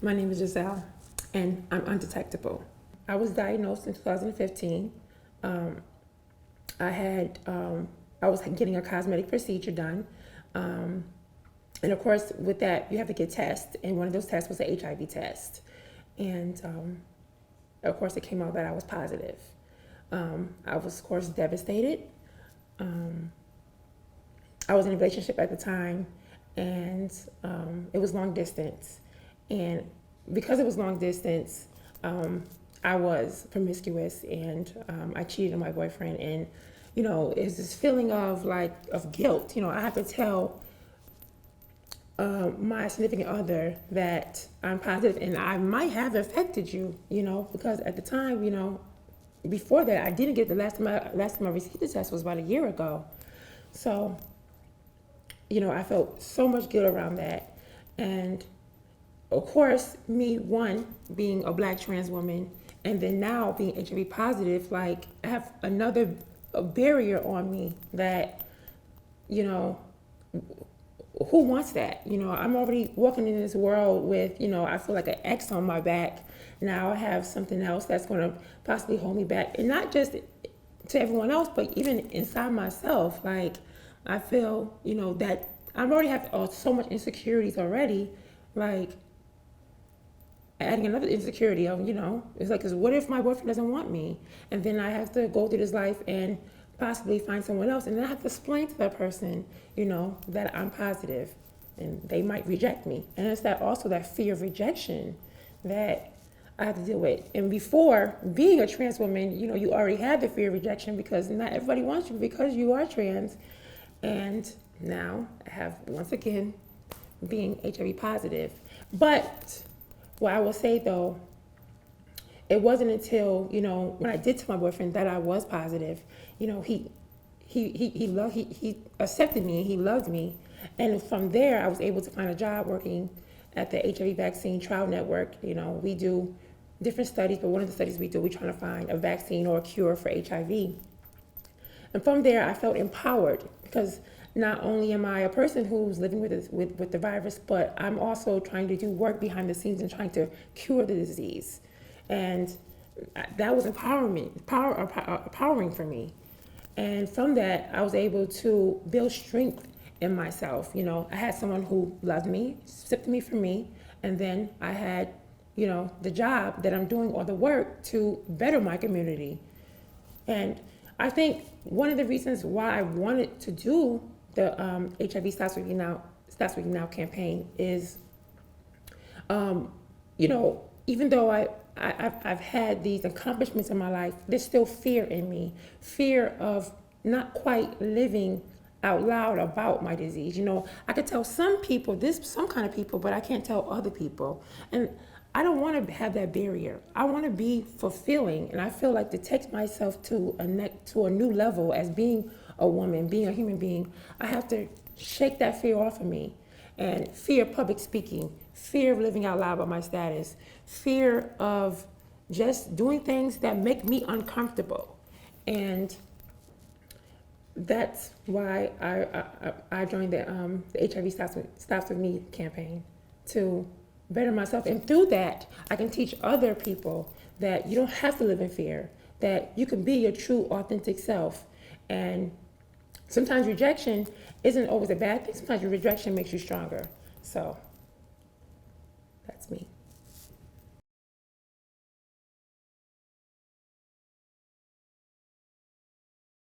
My name is Jazzelle, and I'm undetectable. I was diagnosed in 2015. Um, I was getting a cosmetic procedure done. Um, and of course, with that, you have to get tests, and one of those tests was an HIV test. And of course, it came out that I was positive. I was, of course, devastated. Um, I was in a relationship at the time, and it was long distance. And because it was long distance, I was promiscuous, and I cheated on my boyfriend. And it's this feeling of of guilt. I have to tell my significant other that I'm positive, and I might have affected you. Because at the time, before that, I didn't get the last time I received the test was about a year ago. So I felt so much guilt around that. And of course, me, one, being a black trans woman, and then now being HIV positive, I have another a barrier on me that, you know, who wants that? I'm already walking in this world with, I feel like an X on my back. Now I have something else that's going to possibly hold me back. And not just to everyone else, but even inside myself. I feel, that I already have so much insecurities already. Adding another insecurity of, it's like, 'cause what if my boyfriend doesn't want me? And then I have to go through this life and possibly find someone else. And then I have to explain to that person, that I'm positive, and they might reject me. And it's that fear of rejection that I have to deal with. And before being a trans woman, you already had the fear of rejection because not everybody wants you because you are trans. And now I have, once again, being HIV positive. But what I will say though, it wasn't until, when I did tell my boyfriend that I was positive, he accepted me and he loved me. And from there, I was able to find a job working at the HIV Vaccine Trial Network. We do different studies, but one of the studies we're trying to find a vaccine or a cure for HIV. And from there, I felt empowered because not only am I a person who's living with the virus, but I'm also trying to do work behind the scenes and trying to cure the disease. And that was empowering for me. And from that, I was able to build strength in myself. I had someone who loved me, accepted me for me, and then I had, the job that I'm doing or the work to better my community. And I think one of the reasons why I wanted to do the HIV Stops With Me Now campaign is, even though I've had these accomplishments in my life, there's still fear in me, fear of not quite living out loud about my disease. I could tell some kind of people, but I can't tell other people. And I don't want to have that barrier. I want to be fulfilling, and I feel like to take myself to a new level as being a woman, being a human being, I have to shake that fear off of me. And fear of public speaking, fear of living out loud about my status, fear of just doing things that make me uncomfortable. And that's why I joined the HIV Stops With Me campaign, to better myself. And through that, I can teach other people that you don't have to live in fear, that you can be your true, authentic self. And sometimes rejection isn't always a bad thing. Sometimes your rejection makes you stronger. So